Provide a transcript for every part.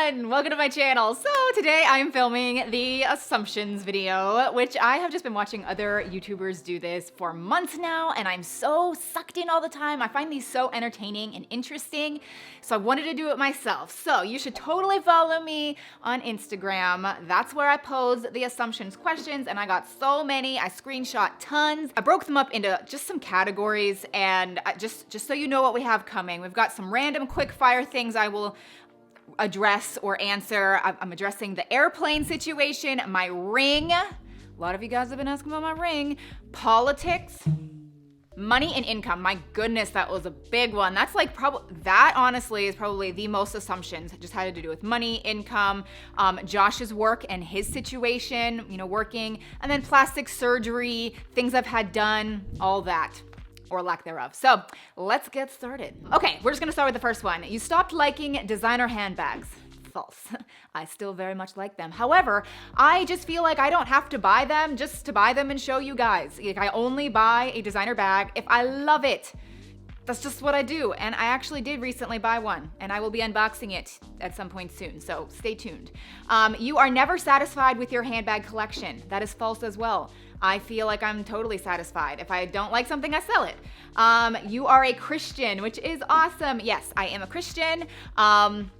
everyone! Welcome to my channel. So today I'm filming the assumptions video, which I have just been watching other YouTubers do this for months now, and I'm so sucked in all the time. I find these so entertaining and interesting, so I wanted to do it myself. So you should totally follow me on Instagram. That's where I pose the assumptions questions, and I got so many. I screenshot tons. I broke them up into just some categories, and just so you know what we have coming. We've got some random quick fire things I will address or answer. I'm addressing the airplane situation, my ring. A lot of you guys have been asking about my ring. Politics, money and income. My goodness, that was a big one. That's like that honestly is probably the most assumptions. It just had to do with money, income, Josh's work and his situation, working, and then plastic surgery, things I've had done, all that. Or lack thereof. So let's get started. Okay, we're just gonna start with the first one. You stopped liking designer handbags. False. I still very much like them. However, I just feel like I don't have to buy them just to buy them and show you guys. Like, I only buy a designer bag if I love it. That's just what I do. And I actually did recently buy one, and I will be unboxing it at some point soon, so stay tuned. You are never satisfied with your handbag collection. That is false as well. I feel like I'm totally satisfied. If I don't like something, I sell it. You are a Christian, which is awesome. Yes, I am a Christian. I'm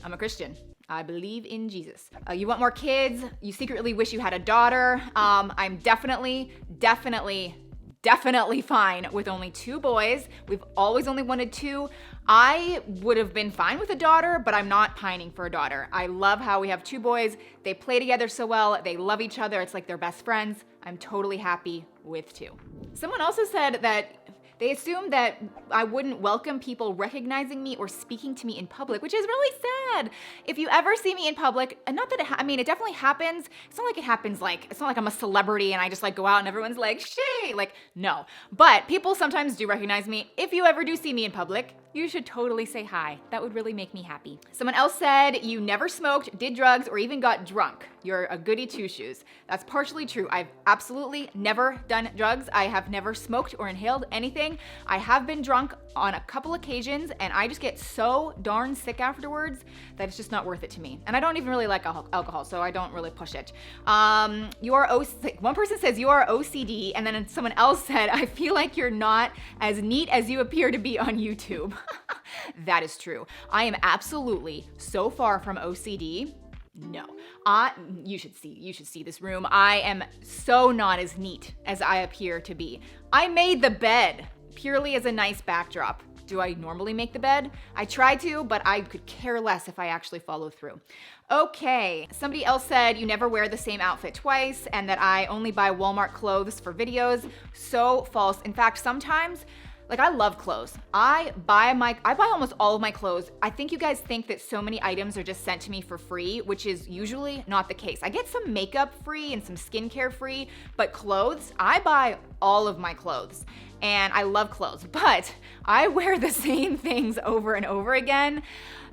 a Christian. I believe in Jesus. You want more kids? You secretly wish you had a daughter. I'm definitely fine with only 2 boys. We've always only wanted 2. I would have been fine with a daughter, but I'm not pining for a daughter. I love how we have 2 boys. They play together so well. They love each other. It's like they're best friends. I'm totally happy with 2. Someone also said that they assumed that I wouldn't welcome people recognizing me or speaking to me in public, which is really sad. If you ever see me in public, and not that it definitely happens. It's not like it happens it's not like I'm a celebrity and I just go out and everyone's like, "Shay," no. But people sometimes do recognize me. If you ever do see me in public, you should totally say hi. That would really make me happy. Someone else said you never smoked, did drugs, or even got drunk. You're a goody two-shoes. That's partially true. I've absolutely never done drugs. I have never smoked or inhaled anything. I have been drunk on a couple occasions, and I just get so darn sick afterwards that it's just not worth it to me. And I don't even really like alcohol, so I don't really push it. One person says you are OCD, and then someone else said, I feel like you're not as neat as you appear to be on YouTube. That is true. I am absolutely so far from OCD. No, you should see this room. I am so not as neat as I appear to be. I made the bed purely as a nice backdrop. Do I normally make the bed? I try to, but I could care less if I actually follow through. Okay, somebody else said you never wear the same outfit twice and that I only buy Walmart clothes for videos. So false. In fact, sometimes I love clothes. I buy almost all of my clothes. I think you guys think that so many items are just sent to me for free, which is usually not the case. I get some makeup free and some skincare free, but clothes, I buy all of my clothes. And I love clothes, but I wear the same things over and over again.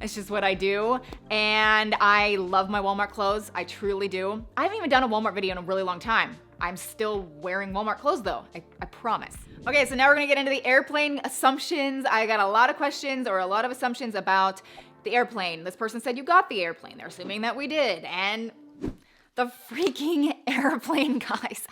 It's just what I do. And I love my Walmart clothes. I truly do. I haven't even done a Walmart video in a really long time. I'm still wearing Walmart clothes though, I promise. Okay, so now we're gonna get into the airplane assumptions. I got a lot of questions or a lot of assumptions about the airplane. This person said you got the airplane. They're assuming that we did. And the freaking airplane, guys.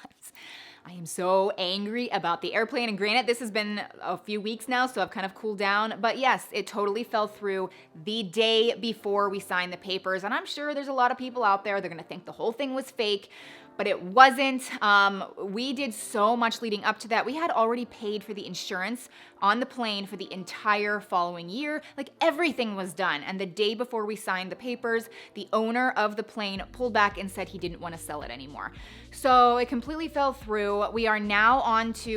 I am so angry about the airplane. And granted, this has been a few weeks now, so I've kind of cooled down. But yes, it totally fell through the day before we signed the papers. And I'm sure there's a lot of people out there, they're gonna think the whole thing was fake, but it wasn't. We did so much leading up to that. We had already paid for the insurance on the plane for the entire following year. Everything was done. And the day before we signed the papers, the owner of the plane pulled back and said he didn't want to sell it anymore. So it completely fell through. We are now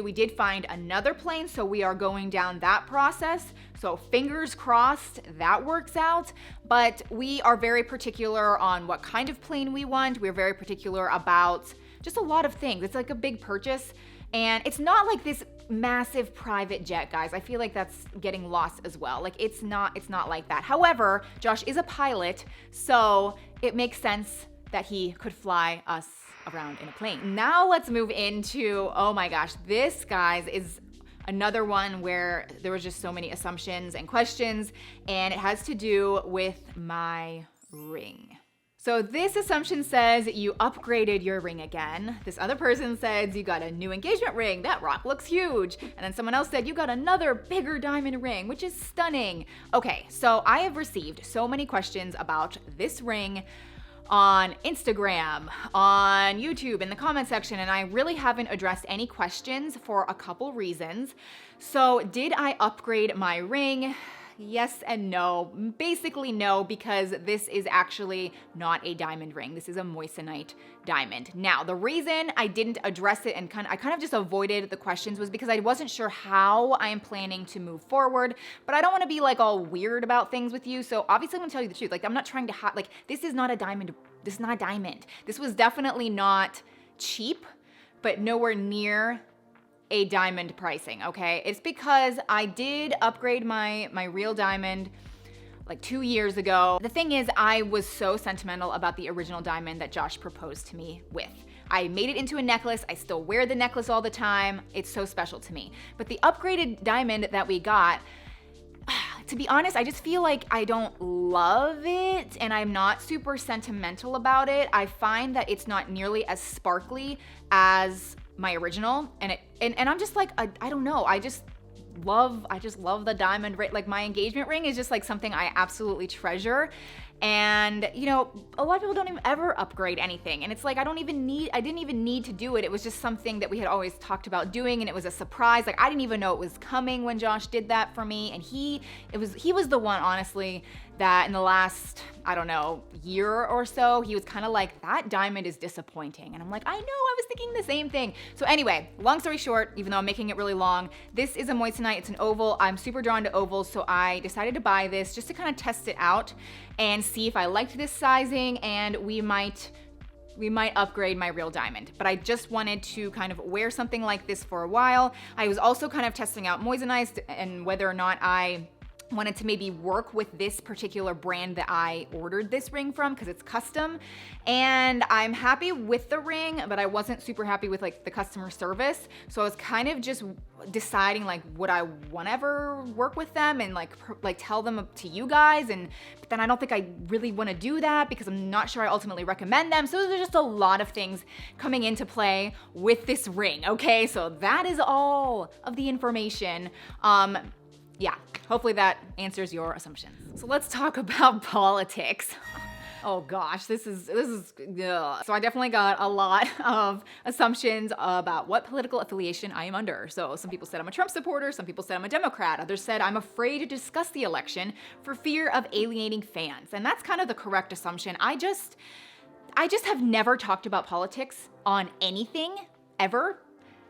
we did find another plane, so we are going down that process. So fingers crossed that works out. But we are very particular on what kind of plane we want. We're very particular about just a lot of things. It's like a big purchase. And it's not like this massive private jet, guys. I feel like that's getting lost as well. It's not like that. However, Josh is a pilot, so it makes sense that he could fly us around in a plane. Now let's move into, oh my gosh, this, guys, is another one where there was just so many assumptions and questions, and it has to do with my ring. So this assumption says you upgraded your ring again. This other person says you got a new engagement ring. That rock looks huge. And then someone else said you got another bigger diamond ring, which is stunning. Okay, so I have received so many questions about this ring on Instagram, on YouTube, in the comment section, and I really haven't addressed any questions for a couple reasons. So did I upgrade my ring? Yes and no. Basically no, because this is actually not a diamond ring. This is a moissanite diamond. Now, the reason I didn't address it and I kind of just avoided the questions was because I wasn't sure how I am planning to move forward, but I don't want to be like all weird about things with you. So obviously I'm going to tell you the truth. Like, I'm not trying to like, this is not a diamond. This is not a diamond. This was definitely not cheap, but nowhere near a diamond pricing, okay? It's because I did upgrade my real diamond like 2 years ago. The thing is, I was so sentimental about the original diamond that Josh proposed to me with. I made it into a necklace. I still wear the necklace all the time. It's so special to me. But the upgraded diamond that we got, to be honest, I just feel like I don't love it and I'm not super sentimental about it. I find that it's not nearly as sparkly as my original, and I'm just like, I don't know, I just love the diamond ring. Like, my engagement ring is just like something I absolutely treasure. And you know, a lot of people don't even ever upgrade anything, and it's like I didn't even need to do it. It was just something that we had always talked about doing, and it was a surprise. Like, I didn't even know it was coming when Josh did that for me, and he was the one, honestly, that in the last, I don't know, year or so, he was kind of like, that diamond is disappointing. And I'm like, I know, I was thinking the same thing. So anyway, long story short, even though I'm making it really long, this is a moissanite. It's an oval. I'm super drawn to ovals, so I decided to buy this just to kind of test it out and see if I liked this sizing, and we might upgrade my real diamond. But I just wanted to kind of wear something like this for a while. I was also kind of testing out moissanites and whether or not I wanted to maybe work with this particular brand that I ordered this ring from, because it's custom. And I'm happy with the ring, but I wasn't super happy with like the customer service. So I was kind of just deciding like, would I want to ever work with them and like tell them to you guys? But then I don't think I really want to do that because I'm not sure I ultimately recommend them. So there's just a lot of things coming into play with this ring. Okay, so that is all of the information. Yeah, hopefully that answers your assumptions. So let's talk about politics. Oh gosh, this is ugh. So I definitely got a lot of assumptions about what political affiliation I am under. So some people said I'm a Trump supporter, some people said I'm a Democrat, others said I'm afraid to discuss the election for fear of alienating fans. And that's kind of the correct assumption. I just have never talked about politics on anything ever.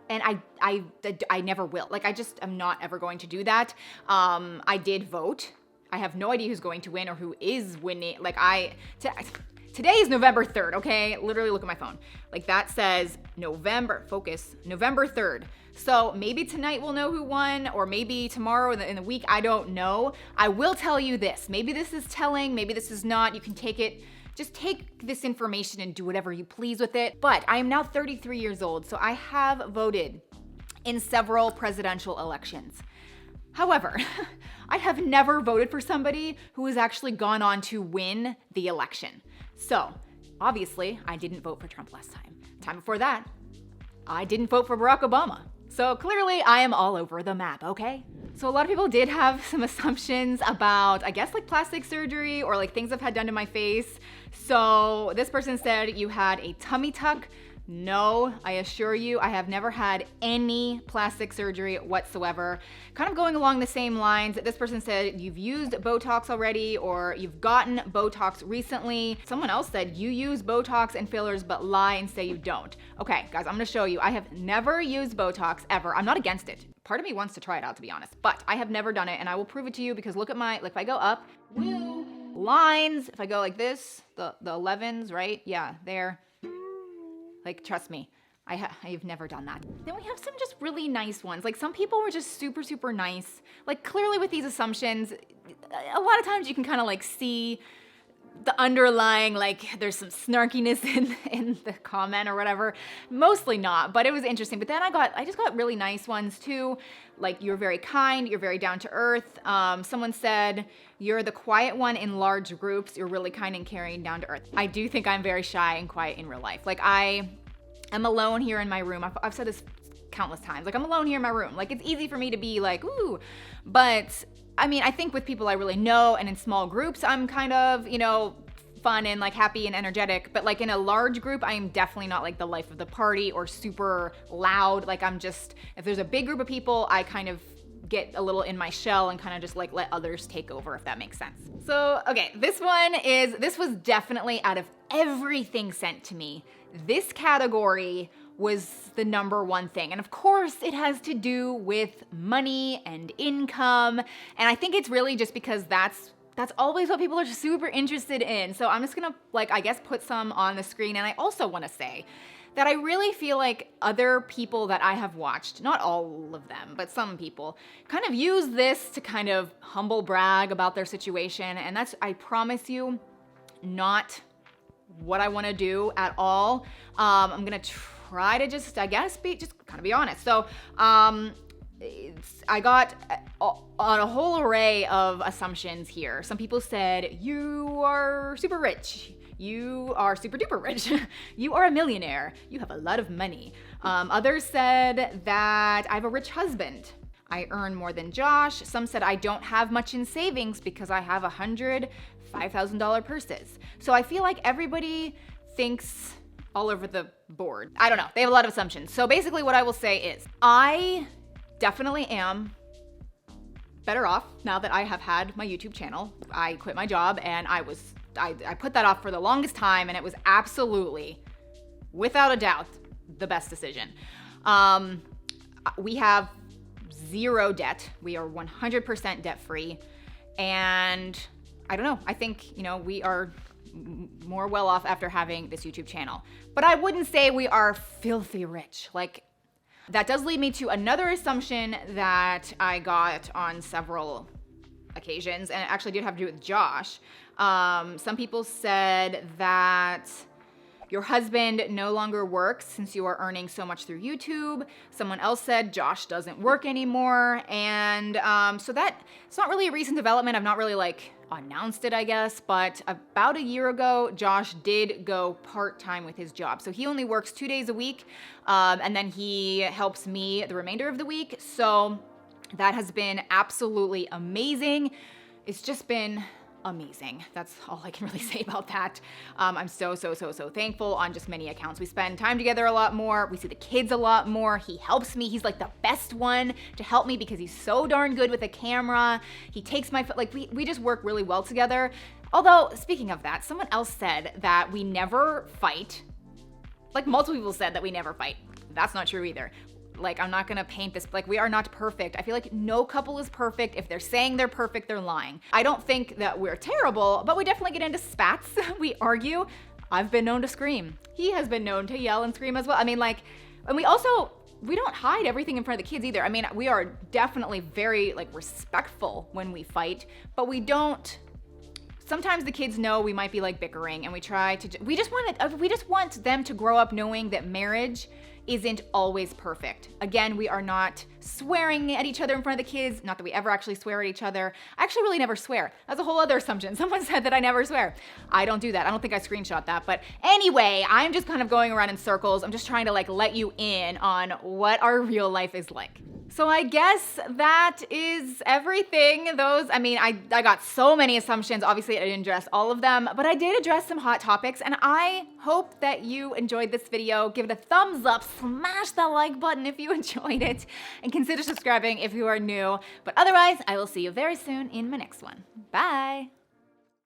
And I never will. Like, I'm not ever going to do that. I did vote. I have no idea who's going to win or who is winning. Like, today is November 3rd, okay? Literally look at my phone. Like, that says November 3rd. So maybe tonight we'll know who won, or maybe tomorrow in the week, I don't know. I will tell you this. Maybe this is telling, maybe this is not. You can take it. Just take this information and do whatever you please with it. But I am now 33 years old, so I have voted in several presidential elections. However, I have never voted for somebody who has actually gone on to win the election. So obviously, I didn't vote for Trump last time. Time before that, I didn't vote for Barack Obama. So clearly I am all over the map, okay? So a lot of people did have some assumptions about, I guess, like plastic surgery or like things I've had done to my face. So this person said you had a tummy tuck. No, I assure you, I have never had any plastic surgery whatsoever. Kind of going along the same lines, this person said you've used Botox already or you've gotten Botox recently. Someone else said you use Botox and fillers but lie and say you don't. Okay, guys, I'm gonna show you. I have never used Botox ever. I'm not against it. Part of me wants to try it out, to be honest, but I have never done it, and I will prove it to you because look at like if I go up, woo, lines. If I go like this, the 11s, right? Yeah, there. Like, trust me, I've never done that. Then we have some just really nice ones. Like, some people were just super, super nice. Like, clearly with these assumptions, a lot of times you can kind of like see the underlying, like, there's some snarkiness in the comment or whatever. Mostly not, but it was interesting. But then I just got really nice ones too. Like, you're very kind, you're very down to earth. Someone said, you're the quiet one in large groups. You're really kind and caring, down to earth. I do think I'm very shy and quiet in real life. Like, I am alone here in my room. I've said this countless times. Like, I'm alone here in my room. Like, it's easy for me to be like, ooh, but I mean, I think with people I really know and in small groups, I'm kind of, fun and like happy and energetic. But like in a large group, I am definitely not like the life of the party or super loud. Like, if there's a big group of people, I kind of get a little in my shell and kind of just like let others take over, if that makes sense. So, okay, this was definitely, out of everything sent to me, this category was the number one thing. And of course, it has to do with money and income. And I think it's really just because that's always what people are super interested in. So I'm just gonna, like, I guess put some on the screen. And I also wanna say that I really feel like other people that I have watched, not all of them, but some people, kind of use this to kind of humble brag about their situation. And that's, I promise you, not what I wanna do at all. I'm gonna try to just, I guess, be honest. So, I got on a whole array of assumptions here. Some people said, you are super rich. You are super duper rich. You are a millionaire. You have a lot of money. Others said that I have a rich husband. I earn more than Josh. Some said I don't have much in savings because I have $100 $5,000 purses. So I feel like everybody thinks all over the board. I don't know. They have a lot of assumptions. So basically what I will say is I definitely am better off now that I have had my YouTube channel. I quit my job and I put that off for the longest time, and it was absolutely, without a doubt, the best decision. We have zero debt. We are 100% debt free. And I don't know, I think, we are more well off after having this YouTube channel. But I wouldn't say we are filthy rich. Like, that does lead me to another assumption that I got on several occasions, and it actually did have to do with Josh. Some people said that your husband no longer works since you are earning so much through YouTube. Someone else said Josh doesn't work anymore. And so that, it's not really a recent development. I've not really announced it, I guess. But about a year ago, Josh did go part-time with his job. So he only works 2 days a week. And then he helps me the remainder of the week. So that has been absolutely amazing. It's just been amazing. That's all I can really say about that. I'm so thankful on just many accounts. We spend time together a lot more. We see the kids a lot more. He helps me. He's like the best one to help me because he's so darn good with a camera. He takes my, we just work really well together. Although, speaking of that, someone else said that we never fight. Like, multiple people said that we never fight. That's not true either. Like, I'm not gonna paint this, we are not perfect. I feel like no couple is perfect. If they're saying they're perfect, they're lying. I don't think that we're terrible, but we definitely get into spats. We argue. I've been known to scream. He has been known to yell and scream as well. I mean, and we don't hide everything in front of the kids either. I mean, we are definitely very respectful when we fight, but we don't. Sometimes the kids know we might be bickering, and we just want them to grow up knowing that marriage isn't always perfect. Again, we are not swearing at each other in front of the kids. Not that we ever actually swear at each other. I actually really never swear. That's a whole other assumption. Someone said that I never swear. I don't do that. I don't think I screenshot that. But anyway, I'm just kind of going around in circles. I'm just trying to let you in on what our real life is like. So I guess that is everything. I got so many assumptions. Obviously, I didn't address all of them, but I did address some hot topics, and I hope that you enjoyed this video. Give it a thumbs up, smash that like button if you enjoyed it, and consider subscribing if you are new. But otherwise, I will see you very soon in my next one. Bye.